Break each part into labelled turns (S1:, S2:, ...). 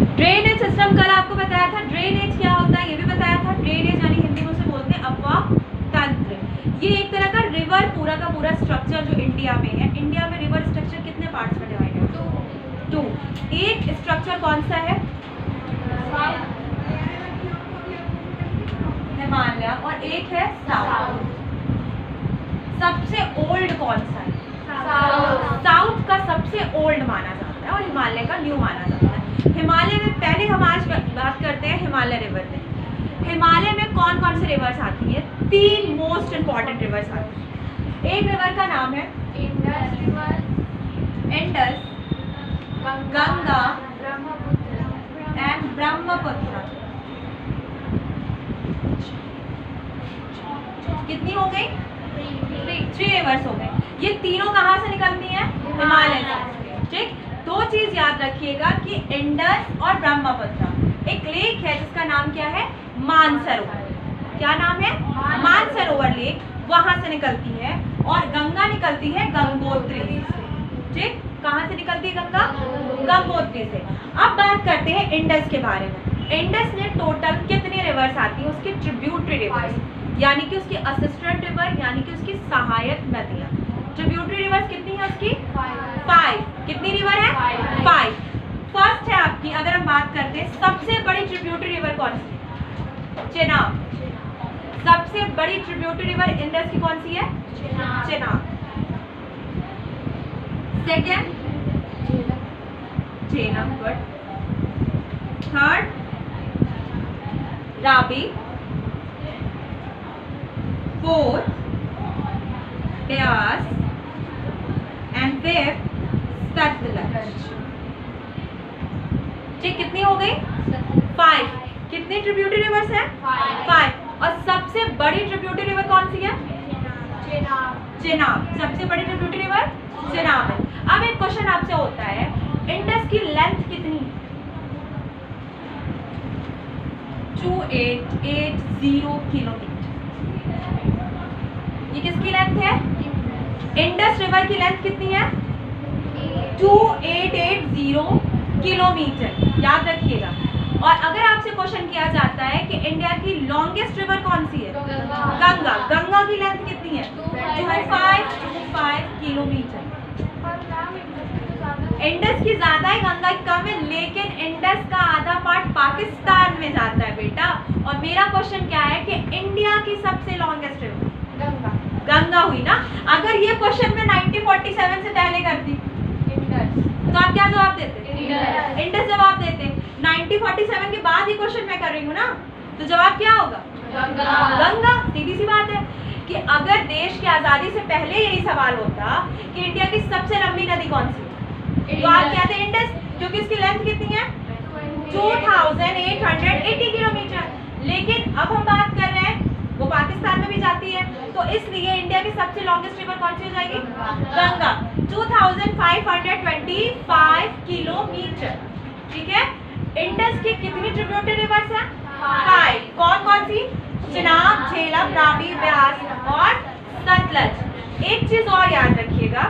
S1: Drainage system कल आपको बताया था। ड्रेनेज क्या होता है ये भी बताया था। ड्रेनेज यानी हिंदी में उसे बोलते हैं अपवाह तंत्र। ये एक तरह का रिवर पूरा का पूरा स्ट्रक्चर जो इंडिया में है। इंडिया में रिवर स्ट्रक्चर कितने पार्ट्स में डिवाइड है? टू। एक स्ट्रक्चर कौन सा है? हिमालय, और एक है साउथ। सबसे ओल्ड कौन सा है? साउथ का सबसे ओल्ड माना जाता है और हिमालय का न्यू माना जाता है। हिमालय में पहले हम आज बात करते हैं हिमालय रिवर में। हिमालय में कौन कौन से रिवर्स आती है? 3 मोस्ट इंपॉर्टेंट रिवर्स आती है। एक रिवर का नाम है इंडस, गंगा एंड ब्रह्मपुत्र। कितनी हो गई? 3 रिवर्स हो गए। ये तीनों कहाँ से निकलती हैं? हिमालय से। ठीक, 2 चीज याद रखिएगा कि इंडस और ब्रह्मपुत्र, एक लेक है जिसका नाम क्या है? मानसरोवर। क्या नाम है? मानसरोवर लेक, वहां से निकलती है। और गंगा निकलती है गंगोत्री से। ठीक, कहाँ से निकलती है गंगा? गंगोत्री से। अब बात करते हैं इंडस के बारे में। इंडस में टोटल कितने रिवर्स आती है? उसकी ट्रिब्यूटरी रिवर्स, यानी कि उसकी असिस्टेंट रिवर, यानी कि उसकी सहायक नदियां। ट्रिब्यूटरी रिवर्स कितनी है उसकी? 5। कितनी रिवर है? 5। फर्स्ट है आपकी, अगर हम बात करते हैं सबसे बड़ी ट्रिब्यूटरी रिवर कौन सी? चेनाब। सबसे बड़ी ट्रिब्यूटरी रिवर इंडस की कौन सी है? Chenab. Second Jhelum, good. Third Ravi. Fourth Beas and fifth Sutlej. ठीक, कितनी हो गई? 5। कितनी ट्रिब्यूटरी रिवर्स है? 5। और सबसे बड़ी ट्रिब्यूटरी रिवर कौन सी है? चेनाब। सबसे बड़ी ट्रिब्यूटरी रिवर चेनाब है। अब एक क्वेश्चन आपसे होता है, इंडस की लेंथ कितनी है? 2880 किलोमीटर। ये किसकी लेंथ है? इंडस रिवर की लेंथ कितनी है? 2880 किलोमीटर। याद रखिएगा। और अगर आपसे क्वेश्चन किया जाता है कि इंडिया की लॉन्गेस्ट रिवर कौन सी है? गंगा। गंगा की लेंथ कितनी है? 2525 किलोमीटर। इंडस की ज्यादा है, गंगा की कम है, लेकिन इंडस का आधा पार्ट पाकिस्तान में जाता है बेटा। और मेरा क्वेश्चन क्या है कि इंडिया की सबसे लॉन्गेस्ट रिवर गंगा। गंगा हुई ना। अगर ये क्वेश्चन मैं 1947 से पहले करती तो आप क्या जवाब देते? इंडस जवाब देते। 1947 के बाद ही क्वेश्चन मैं कर रही हूँ ना, तो जवाब क्या होगा? गंगा। सीधी सी बात है कि अगर देश की आजादी से पहले यही सवाल होता कि इंडिया की सबसे लंबी नदी कौन सी, तो आप कहते हैं इंडस, क्योंकि इसकी लेंथ कितनी है? 2880 किलोमीटर। लेकिन अब हम बात कर रहे हैं वो पाकिस्तान में भी जाती है, तो इसलिए इंडिया की सबसे लॉन्गेस्ट रिवर कौन सी हो जाएगी? गंगा। 2525 किलोमीटर। ठीक है। इंडस की कितनी ट्रिब्यूटरी रिवर्स है? 5। कौन कौन सी? चेनाब, झेलम, रावी, ब्यास और सतलज। एक चीज और याद रखिएगा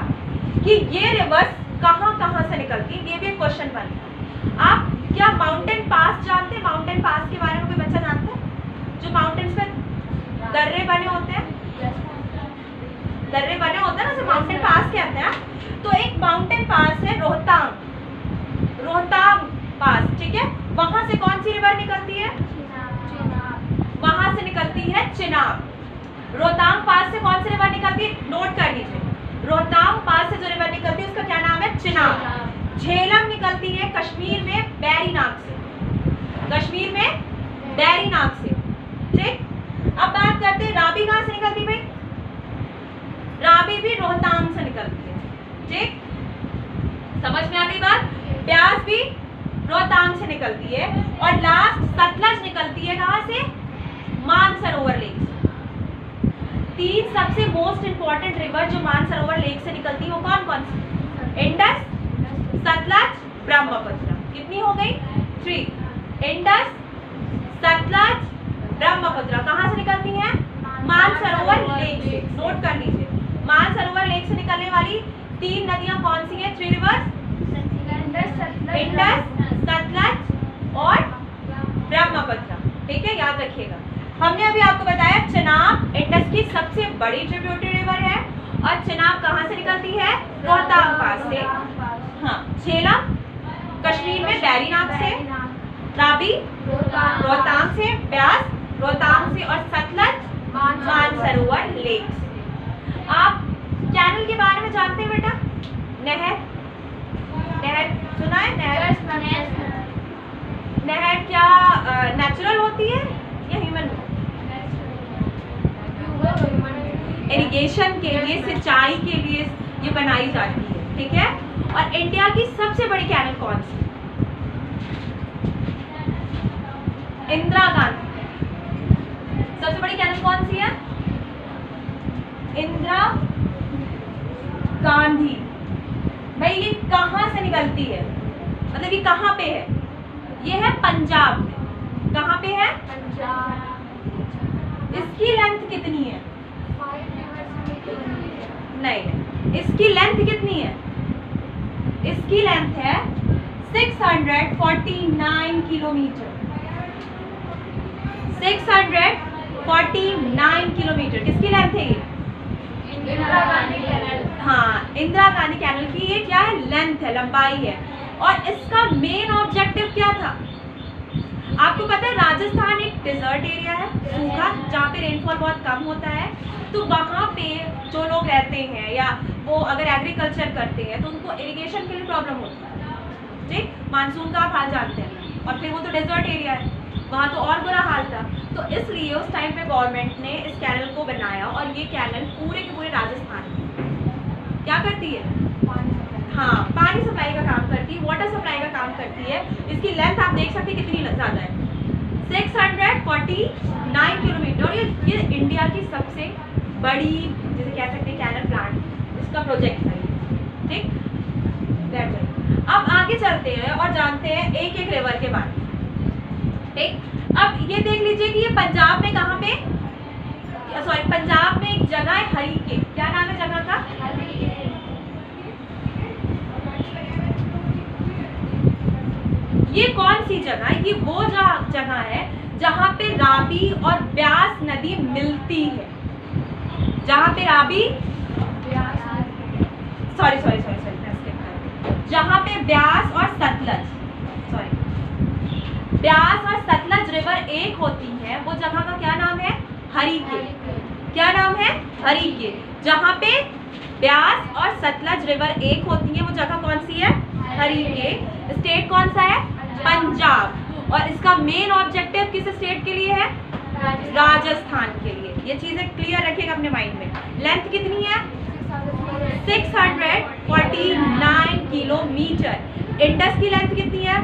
S1: कि ये रिवर्स कहाँ कहाँ से निकलती है, ये भी एक क्वेश्चन बनता है। आप क्या माउंटेन पास जानते हैं? माउंटेन पास के बारे में कोई बच्चा जानता है? जो माउंटेन्स पे दर्रे बने होते हैं, दर्रे बने होते हैं ना, उसे माउंटेन पास कहते हैं। तो एक माउंटेन पास है रोहतांग, रोहतांग पास। ठीक है। वहां से कौन सी रिवर निकलती है? वहां से निकलती है चेनाब। रोहतांग पास से कौन सी रिवर निकलती है? नोट कर लीजिए, रोहतांग पास से जो रिवर निकलती है उसका क्या नाम है? चेनाब। झेलम निकलती है कश्मीर में बैरीनाग से। कश्मीर में बैरीनाग से। ठीक। अब बात करते हैं रावी कहां से निकलती भाई? रावी भी रोहतांग से निकलती है। ठीक, समझ में आ गई बात? ब्यास भी रोहतांग से निकलती है। और लास्ट सतलज निकलती है कहां से? मानसरोवर लेक से। 3 सबसे मोस्ट इंपॉर्टेंट रिवर जो मानसरोवर लेक से निकलती है वो कौन कौन सी? इंडस, सतलज, ब्रह्मपुत्र। कितनी हो गई? 3। इंडस, सतलज, ब्रह्मपुत्र कहाँ से निकलती है? मानसरोवर लेक से। नोट कर लीजिए, मानसरोवर लेक से निकलने वाली 3 नदियां कौन सी हैं? 3 रिवर्स? इंडस, सतलज, ठीक है, याद रखिएगा। हमने अभी आपको बताया चेनाब इंडस की सबसे बड़ी ट्रिब्यूटरी रिवर है और चेनाब कहाँ से निकलती है? रोहतांग पास से। हाँ, झेलम कश्मीर में बैरी नाम से, राबी रोहतांग से, ब्यास रोहतांग से और सतलज मानसरोवर लेक्स। आप कैनल के बारे में जानते हैं बेटा? नहर, नहर सुना है? नहर क्या नेचुरल होती है या ह्यूमन? इरिगेशन के लिए, सिंचाई के लिए ये बनाई जाती है, ठीक है। और इंडिया की सबसे बड़ी कैनल कौन सी? इंदिरा गांधी। सबसे बड़ी कैनल कौन सी है? इंदिरा गांधी। भाई ये कहाँ से निकलती है, मतलब ये कहाँ पे है? ये है पंजाब में। कहाँ पे है? इसकी लेंथ कितनी है? नहीं, इसकी लेंथ कितनी है? इसकी लेंथ है 649 किलोमीटर। 649 किलोमीटर किसकी लेंथ है ये?
S2: इंदिरा गांधी कैनल।
S1: हाँ, इंदिरा गांधी कैनल की ये क्या है? लेंथ है, लंबाई है। और इसका मेन ऑब्जेक्टिव क्या था? आपको पता है राजस्थान एक डिजर्ट एरिया है, सूखा, जहाँ पे रेनफॉल बहुत कम होता है। तो वहाँ पे जो लोग रहते हैं या वो अगर एग्रीकल्चर करते हैं तो उनको इरिगेशन के लिए प्रॉब्लम होती है, ठीक। मानसून का आप हाल जानते हैं, और फिर वो तो डेजर्ट एरिया है, वहाँ तो और बुरा हाल था। तो इसलिए उस टाइम पे गवर्नमेंट ने इस कैनल को बनाया और ये कैनल पूरे के पूरे राजस्थान में क्या करती है? हाँ, पानी सप्लाई का काम करती है, वाटर सप्लाई का काम करती है। इसकी लेंथ आप देख सकते हैं कितनी ज़्यादा है, 649 किलोमीटर। और ये इंडिया की सबसे बड़ी, जैसे कह सकते हैं, कैनल प्लांट, इसका प्रोजेक्ट है, ठीक। अब आगे चलते हैं और जानते हैं एक एक रिवर के बारे में, ठीक। अब ये देख लीजिए कि ये पंजाब में कहाँ पे, सॉरी, पंजाब में एक जगह है हरीके। क्या नाम है जगह का? ये कौन सी जगह है? ये वो जगह है जहाँ पे रावी और ब्यास नदी मिलती है। जहाँ पे रावी, सॉरी, जहाँ पे ब्यास और सतलज, ब्यास और सतलज रिवर एक होती है, वो जगह का क्या नाम है? हरीके। क्या नाम है? हरीके। जहाँ पे ब्यास और सतलज रिवर एक होती है वो जगह कौन सी है? हरीके। स्टेट कौन सा है? पंजाब। और इसका मेन ऑब्जेक्टिव किस स्टेट के लिए है? राजस्थान के लिए। ये चीजें क्लियर रखिएगा अपने माइंड में। लेंथ कितनी है? 649 किलोमीटर। इंडस की लेंथ कितनी है?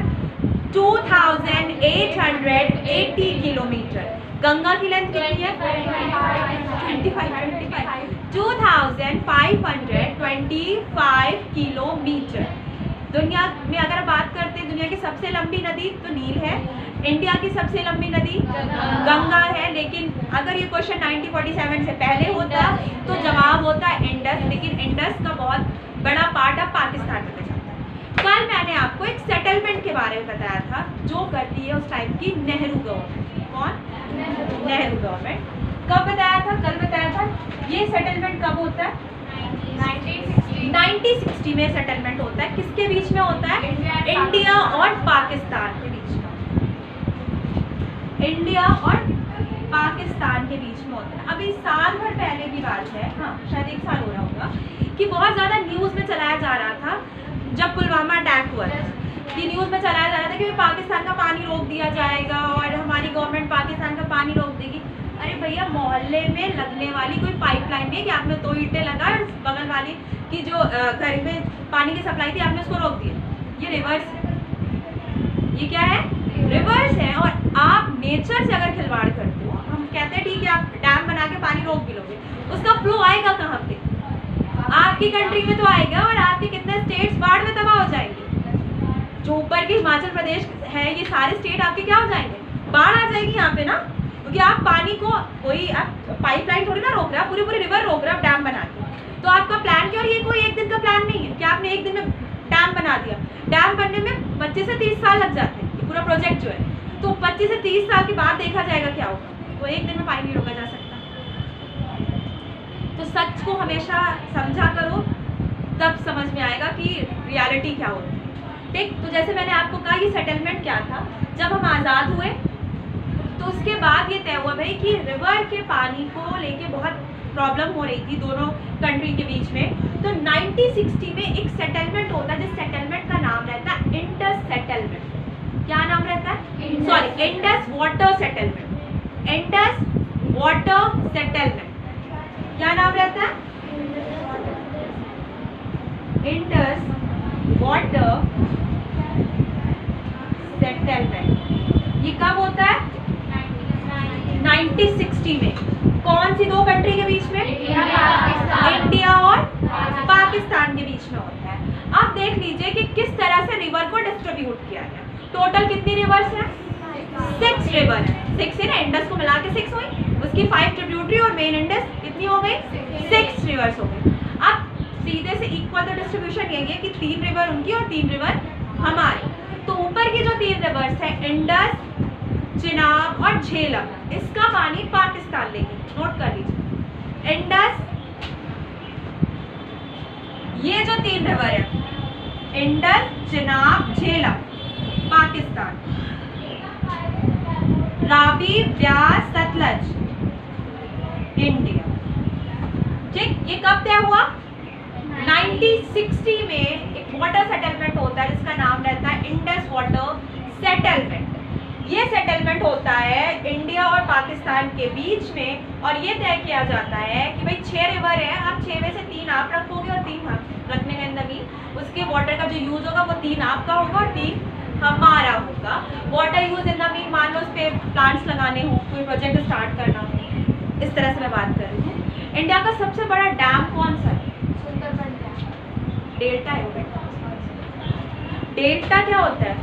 S1: 2880 किलोमीटर। गंगा की लेंथ कितनी है? 2525 किलोमीटर। दुनिया में अगर बात करते हैं दुनिया की सबसे लंबी नदी तो नील है, इंडिया की सबसे लंबी नदी गंगा है। लेकिन अगर ये क्वेश्चन 1947 से पहले होता तो जवाब होता इंडस, लेकिन इंडस का बहुत बड़ा पार्ट अब पाकिस्तान में जाता है। कल मैंने आपको एक सेटलमेंट के बारे में बताया था जो करती है उस टाइम की नेहरू गवर्नमेंट। कौन? नेहरू गवर्नमेंट। कब बताया था? कल बताया था। ये सेटलमेंट कब होता है? 1960 में सेटलमेंट होता है। किसके बीच में होता है? इंडिया और पाकिस्तान के बीच में। इंडिया और पाकिस्तान के बीच में होता है। अभी साल भर पहले की बात है, हाँ शायद 1 साल हो रहा होगा, कि बहुत ज़्यादा न्यूज़ में चलाया जा रहा था जब पुलवामा अटैक हुआ था, कि न्यूज़ में चलाया जा रहा था कि पाकिस्तान का पानी रोक दिया जाएगा और हमारी गवर्नमेंट पाकिस्तान का पानी रोक देगी। अरे भैया, मोहल्ले में लगने वाली कोई पाइपलाइन नहीं है कि आपने 2 ईंटें लगा और बगल वाली की जो घर में पानी की सप्लाई थी आपने उसको रोक दिया। ये रिवर्स है। ये क्या है? रिवर्स है। और आप नेचर से अगर खिलवाड़ करते हो, हम कहते हैं ठीक है आप डैम बना के पानी रोक भी लोगे, उसका फ्लो आएगा कहाँ पे? आपकी कंट्री में तो आएगा। और आपके कितने स्टेट्स बाढ़ में तबाह हो जाएंगे। जो ऊपर के हिमाचल प्रदेश है, ये सारे स्टेट आपके क्या हो जाएंगे? बाढ़ आ जाएगी यहाँ पे ना, क्योंकि आप पानी को, कोई आप पाइपलाइन थोड़ी ना रोक रहे, आप पूरी रिवर रोक रहे हो डैम बना के। तो आपका प्लान क्या? और ये कोई एक दिन का प्लान नहीं है कि आपने एक दिन में डैम बना दिया। डैम बनने में 25 से 30 साल लग जाते हैं, ये पूरा प्रोजेक्ट जो है। तो 25 से 30 साल के बाद देखा जाएगा क्या होगा, तो एक दिन में पानी नहीं रोका जा सकता। तो सच को हमेशा समझा करो, तब समझ में आएगा कि रियलिटी क्या होती है। ठीक, तो जैसे मैंने आपको कहा ये सेटलमेंट क्या था, जब हम आज़ाद हुए तो उसके बाद ये तय हुआ भाई कि रिवर के पानी को लेके बहुत प्रॉब्लम हो रही थी दोनों कंट्री के बीच में। तो 1960 में एक सेटलमेंट होता है, जिस सेटलमेंट का नाम रहता है इंडस सेटलमेंट। क्या नाम रहता है? Sorry, Indus water settlement. Indus water settlement क्या नाम रहता है? Indus water settlement. ये कब होता है? 1960 में। कौन सी दो कंट्री के बीच में? इंडिया और पाकिस्तान के बीच में होता है। आप देख लीजिए कि किस तरह से रिवर को डिस्ट्रीब्यूट किया गया। टोटल कितनी रिवर्स हैं? 6 रिवर है। 6 है ना, इंडस को मिला के 6 हुई, उसकी 5 ट्रिब्यूटरी और मेन इंडस कितनी हो गई? 6 रिवर्स हो गई। अब सीधे से इक्वल तो डिस्ट्रीब्यूशन यही है कि 3 रिवर उनकी और 3 रिवर हमारी। तो ऊपर की जो 3 रिवर्स है इंडस, चिनाब और झेलम, इसका पानी पाकिस्तान लेगी। नोट कर लीजिए, इंडस, ये जो 3 रिवर है इंडस, चिनाब, झेलम पाकिस्तान, रावी, ब्यास, सतलज इंडिया। ठीक, ये कब तय हुआ? 1960 में एक वाटर सेटलमेंट होता है जिसका नाम रहता है इंडस वाटर सेटलमेंट। ये सेटलमेंट होता है इंडिया और पाकिस्तान के बीच में, और ये तय किया जाता है कि भाई 6 रिवर है, आप 6 में से 3 आप रखोगे और 3 हम रखने के अंदर भी उसके वाटर का जो यूज होगा वो 3 आपका होगा और 3 हमारा होगा। Water use in the mean, मान लो उस पर प्लांट्स लगाने हो, कोई प्रोजेक्ट स्टार्ट करना हो, इस तरह से मैं बात कर रही हूँ। इंडिया का सबसे बड़ा डैम कौन सा है? डेल्टा है। डेल्टा क्या होता है?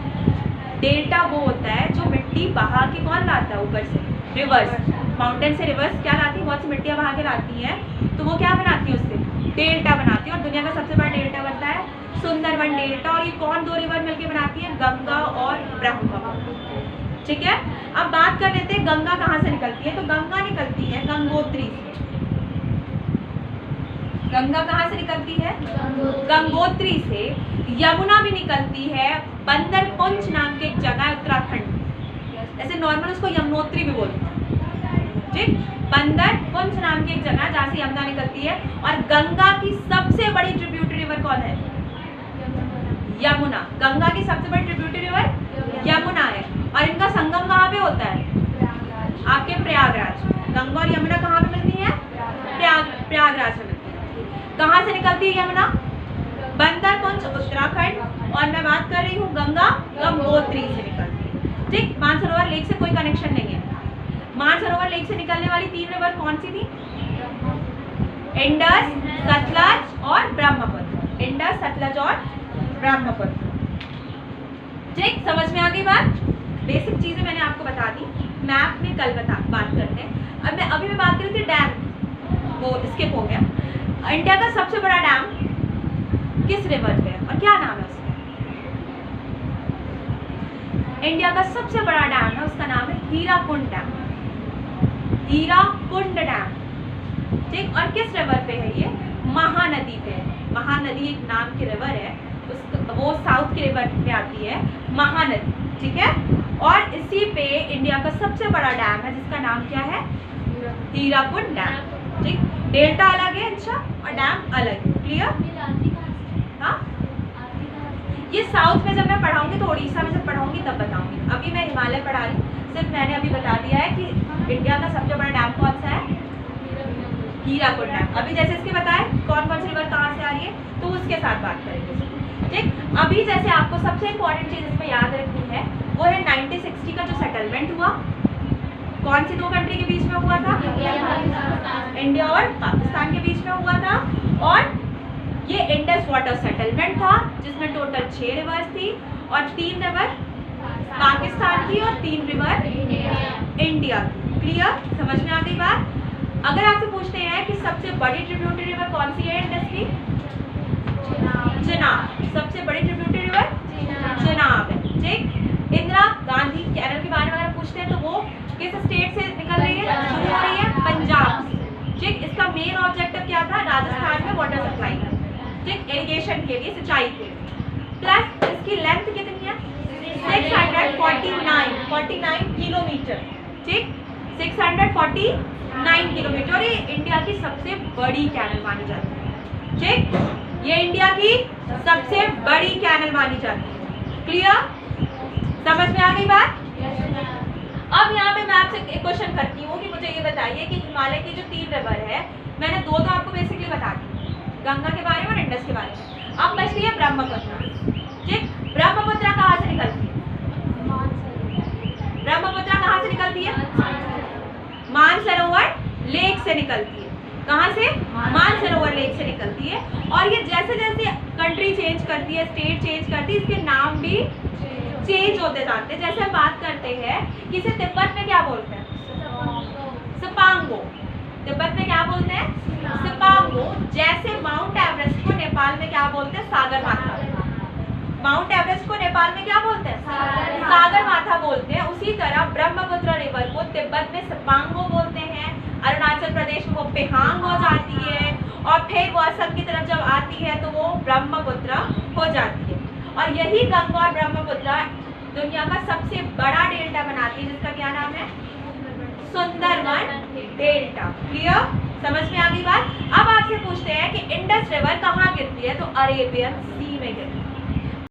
S1: डेल्टा वो होता है जो मिट्टी बहा के कौन लाता है ऊपर से? रिवर्स, माउंटेन से रिवर्स क्या लाती है? बहुत सी मिट्टियाँ बहा के लाती है, तो वो क्या बनाती है? उससे डेल्टा बनाती है। और दुनिया का सबसे बड़ा डेल्टा बनता है सुंदरबन डेल्टा। और ये कौन 2 रिवर मिलके बनाती है? गंगा और ब्रह्मपुत्र। ठीक है, अब बात कर लेते हैं गंगा कहाँ से निकलती है। तो गंगा निकलती है गंगोत्री से। गंगा कहाँ से निकलती है? गंगोत्री से। यमुना भी निकलती है बंदरपुंज नाम के एक जगह है उत्तराखंड, ऐसे नॉर्मल उसको यमुनोत्री भी बोलते हैं। ठीक, बंदरपुंज नाम की एक जगह जहाँ से यमुना निकलती है। और गंगा की सबसे बड़ी ट्रिब्यूटरी रिवर कौन है? यमुना। गंगा की सबसे बड़ी ट्रिब्यूटरी रिवर यमुना है। और इनका संगम कहाँ पे होता है? आपके प्रयागराज। गंगा और यमुना कहाँ पे मिलती है? प्रयागराज में मिलती है। कहाँ से निकलती है यमुना? बंदरपुंज उत्तराखंड। और मैं बात कर रही हूँ गंगा गंगोत्री से निकलती है। ठीक, मानसरोवर लेक से कोई कनेक्शन नहीं है। मानसरोवर लेक से निकलने वाली 3 रिवर कौन सी थी? इंडस, सतलज और ब्रह्मपुत्र। इंडस, सतलज और ब्रह्मपुत्र। ठीक, समझ में आ गई बात? बेसिक चीजें मैंने आपको बता दी, मैप में कल बात करते हैं। अब अभी मैं बात कर रही थी डैम, वो स्किप हो गया। इंडिया का सबसे बड़ा डैम किस रिवर पे है और क्या नाम है उसका? इंडिया का सबसे बड़ा डैम है, उसका नाम है हीराकुंड डैम। हीराकुंड डैम। ठीक, और किस रिवर पे है ये? महानदी पे है। महानदी एक नाम की रिवर है, वो साउथ की रिवर पे आती है, महानदी। ठीक है, और इसी पे इंडिया का सबसे बड़ा डैम है जिसका नाम क्या है? हीराकुंड डैम। ठीक, डेल्टा अलग है अच्छा और डैम अलग है। क्लियर? हाँ, ये साउथ में जब मैं पढ़ाऊंगी तो उड़ीसा में जब पढ़ाऊंगी तब बताऊंगी। अभी मैं हिमालय पढ़ा रही हूँ, सिर्फ मैंने अभी बता दिया है कि इंडिया का सबसे बड़ा डैम कौन सा है? हीराकुंड डैम। अभी जैसे इसके बताए कौन कौन सी रिवर कहाँ से आ रही है, तो उसके साथ बात करेंगे। ठीक, अभी जैसे आपको सबसे इम्पोर्टेंट चीज़ इसमें याद रखनी है वो है 1960 का जो सेटलमेंट हुआ, कौन सी 2 कंट्री के बीच में हुआ था? इंडिया और पाकिस्तान के बीच में हुआ था। और ये इंडस वाटर सेटलमेंट था जिसमें टोटल 6 रिवर्स थी और 3 रिवर पाकिस्तान की और 3 रिवर इंडिया की। क्लियर? समझ में आ गई बात? अगर आपसे पूछते हैं कि सबसे बड़ी ट्रिब्यूटरी रिवर कौन सी है इंडस की? चिनाब। सबसे बड़ी ट्रिब्यूटरी रिवर चिनाब है। ठीक, इंदिरा गांधी कैनल के बारे में अगर पूछते हैं तो वो किस स्टेट से निकल रही है, शुरू हो रही है पंजाब से। ठीक, इसका मेन ऑब्जेक्टिव क्या था, राजस्थान में वाटर सप्लाई, ठीक, इरिगेशन के लिए, सिंचाई के लिए। प्लस इसकी लेंथ कितनी है, 649 किलोमीटर, ठीक, 649 किलोमीटर। और ये इंडिया की सबसे बड़ी कैनल मानी जाती है। ठीक, ये इंडिया की सबसे बड़ी कैनल मानी जाती है। क्लियर, समझ में आ गई बात? अब यहाँ पे मैं आपसे एक क्वेश्चन करती हूँ कि मुझे ये बताइए कि हिमालय की जो 3 रिवर है, मैंने 2 तो आपको बेसिकली बता दी, गंगा के बारे में और इंडस के बारे में। अब बचती है ब्रह्मपुत्र। ठीक, ब्रह्मपुत्र कहाँ से निकलती है, ब्रह्मपुत्र कहाँ से निकलती है, मानसरोवर लेक से निकलती है। कहाँ से, मानसरोवर लेक से निकलती है। और ये जैसे जैसे कंट्री चेंज करती है, स्टेट चेंज करती है, इसके नाम भी चेंज होते जाते हैं। जैसे हम बात करते हैं कि इसे तिब्बत में क्या बोलते हैं, सिपांगो। तिब्बत में क्या बोलते हैं, सिपांगो। जैसे माउंट एवरेस्ट को नेपाल में क्या बोलते हैं, सागर माथा। माउंट एवरेस्ट को नेपाल में क्या बोलते हैं, सागर माथा बोलते हैं। उसी तरह ब्रह्मपुत्र रिवर को तिब्बत में सिपांगो बोलते हैं, अरुणाचल प्रदेश में वो पेहांग हो जाती है, और फिर वो असम की तरफ जब आती है तो वो ब्रह्मपुत्र हो जाती है। और यही गंगा और ब्रह्मपुत्र दुनिया का सबसे बड़ा डेल्टा बनाती है, जिसका क्या नाम है, सुंदरवन डेल्टा। क्लियर, समझ में आ गई बात? अब आपसे पूछते हैं कि इंडस रिवर कहाँ गिरती है, तो अरेबियन सी में गिरती है।